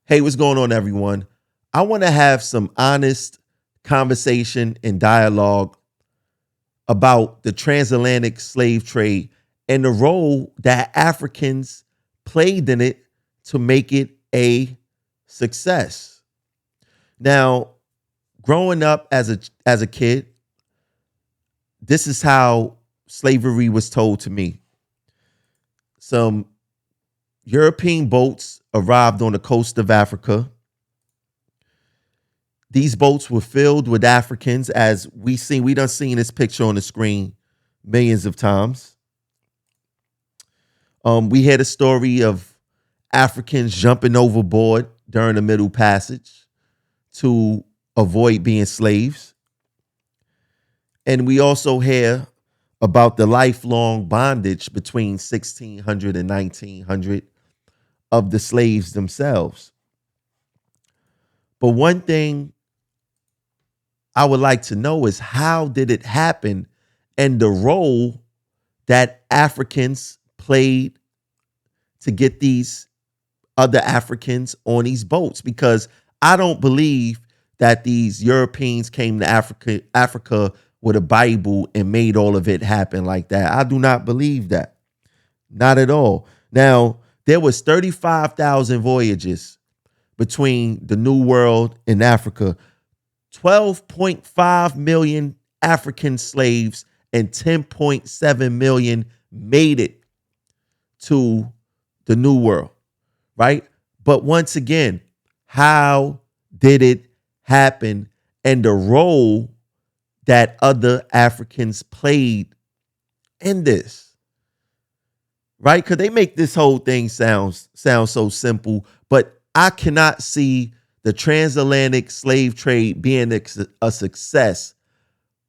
Hey, what's going on, everyone? I want to have some honest conversation and dialogue about the transatlantic slave trade and the role that Africans played in it to make it a success. Now, growing up as a kid, this is how slavery was told to me. Some European boats arrived on the coast of Africa. These boats were filled with Africans, as we done seen this picture on the screen millions of times. We had a story of Africans jumping overboard during the Middle Passage to avoid being slaves. And we also hear about the lifelong bondage between 1600 and 1900 of the slaves themselves. But one thing I would like to know is, how did it happen, and the role that Africans played to get these other Africans on these boats? Because I don't believe that these Europeans came to Africa with a Bible and made all of it happen like that. I do not believe that. Not at all. Now, there was 35,000 voyages between the New World and Africa. 12.5 million African slaves and 10.7 million made it to the New World, right? But once again, how did it happen, and the role that other Africans played in this, right? Because they make this whole thing sound so simple, but I cannot see the transatlantic slave trade being a success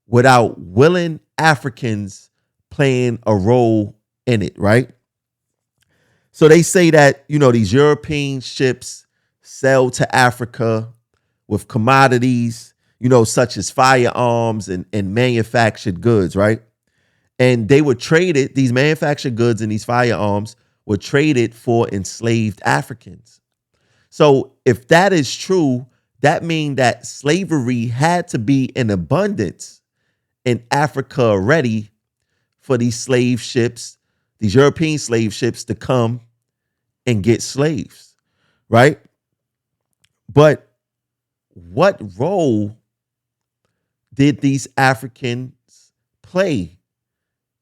without willing Africans playing a role in it, right? So they say that, these European ships sailed to Africa with commodities, such as firearms and manufactured goods, right? And they were traded, these manufactured goods and these firearms were traded for enslaved Africans. So if that is true, that means that slavery had to be in abundance in Africa already for these slave ships, these European slave ships, to come and get slaves, right? But what role did these Africans play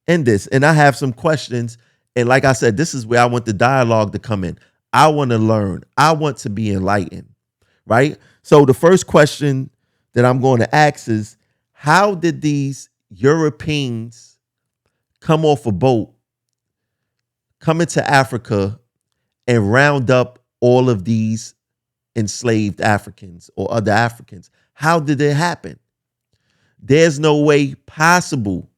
in this? And I have some questions. And like I said, this is where I want the dialogue to come in. I want to learn. I want to be enlightened, right? So the first question that I'm going to ask is, how did these Europeans come off a boat, come into Africa, and round up all of these enslaved Africans or other Africans? How did it happen? There's no way possible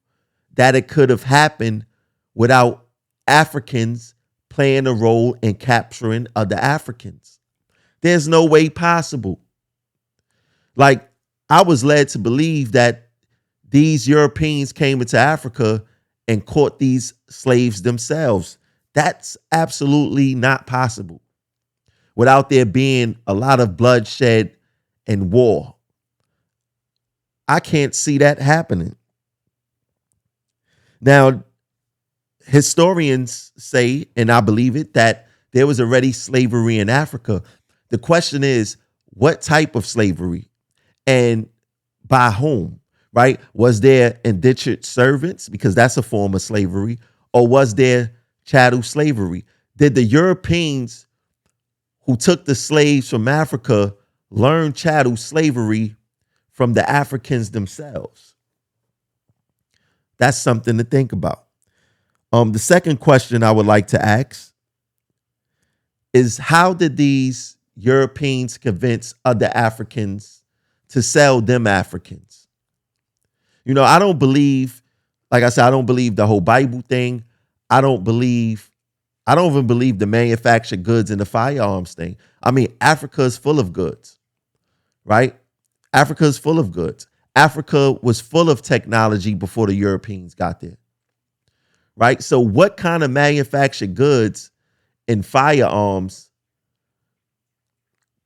that it could have happened without Africans playing a role in capturing other Africans. There's no way possible. Like, I was led to believe that these Europeans came into Africa and caught these slaves themselves. That's absolutely not possible without there being a lot of bloodshed and war. I can't see that happening. Now, historians say, and I believe it, that there was already slavery in Africa. The question is, what type of slavery, and by whom, right? Was there indentured servants, because that's a form of slavery, or was there chattel slavery? Did the Europeans who took the slaves from Africa learn chattel slavery from the Africans themselves? That's something to think about. The second question I would like to ask is, how did these Europeans convince other Africans to sell them Africans? I don't believe, like I said, I don't believe the whole Bible thing. I don't even believe the manufactured goods and the firearms thing. I mean, Africa is full of goods, right? Africa is full of goods. Africa was full of technology before the Europeans got there, right? So what kind of manufactured goods and firearms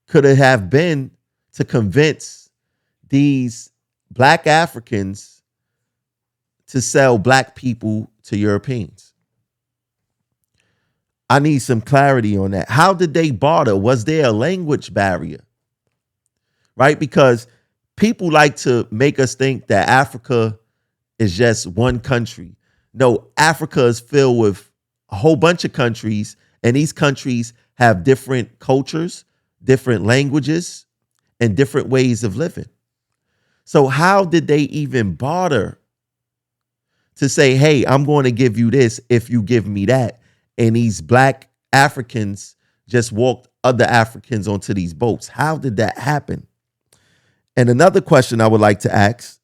could it have been to convince these black Africans to sell black people to Europeans? I need some clarity on that. How did they barter? Was there a language barrier? Right? Because people like to make us think that Africa is just one country. No, Africa is filled with a whole bunch of countries, and these countries have different cultures, different languages, and different ways of living. So how did they even barter to say, hey, I'm going to give you this if you give me that? And these black Africans just walked other Africans onto these boats. How did that happen? And another question I would like to ask,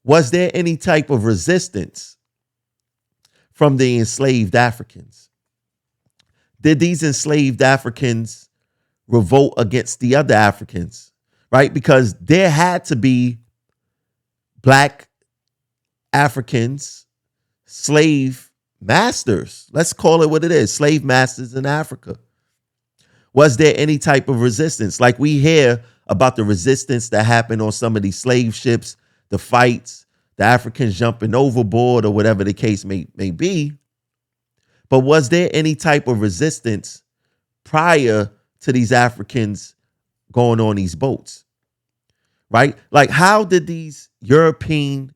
was there any type of resistance from the enslaved Africans? Did these enslaved Africans revolt against the other Africans, right? Because there had to be black Africans, slave masters. Let's call it what it is, slave masters in Africa. Was there any type of resistance? Like we hear about the resistance that happened on some of these slave ships, the fights, the Africans jumping overboard or whatever the case may be. But was there any type of resistance prior to these Africans going on these boats? Right? Like how did these European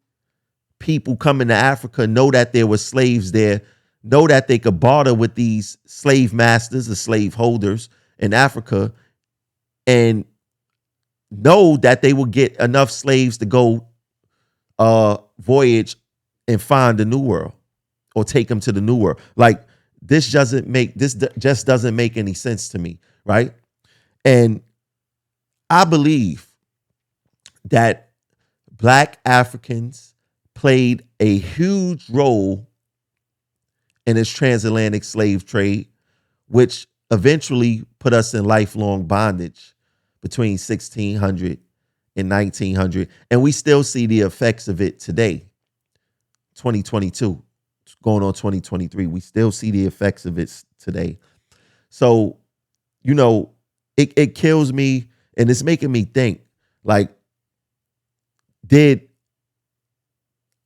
people coming to Africa know that there were slaves there, know that they could barter with these slave masters, the slave holders in Africa, and know that they would get enough slaves to go voyage and find the new world or take them to the new world? Like this just doesn't make any sense to me, right? And I believe that black Africans played a huge role in this transatlantic slave trade, which eventually put us in lifelong bondage between 1600 and 1900. And we still see the effects of it today, 2022, going on 2023. We still see the effects of it today. So, you know, it kills me, and it's making me think, like, did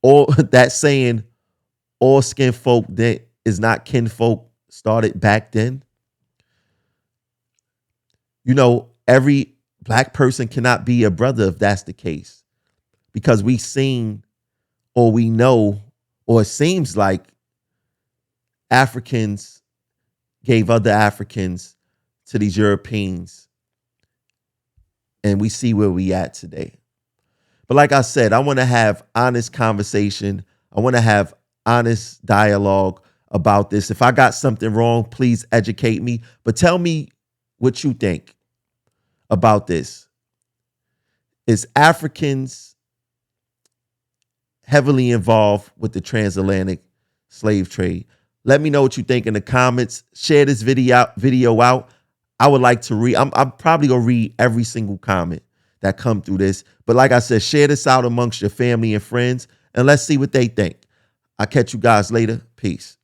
all that saying, all skin folk that is not kinfolk, started back then? You know, every black person cannot be a brother if that's the case, because we seen, or we know, or it seems like Africans gave other Africans to these Europeans, and we see where we at today. But like I said, I want to have honest conversation. I want to have honest dialogue about this. If I got something wrong, please educate me. But tell me what you think about this. Is Africans heavily involved with the transatlantic slave trade? Let me know what you think in the comments. Share this video out. I would like to read. I'm probably going to read every single comment that come through this. But like I said, share this out amongst your family and friends, and let's see what they think. I'll catch you guys later. Peace.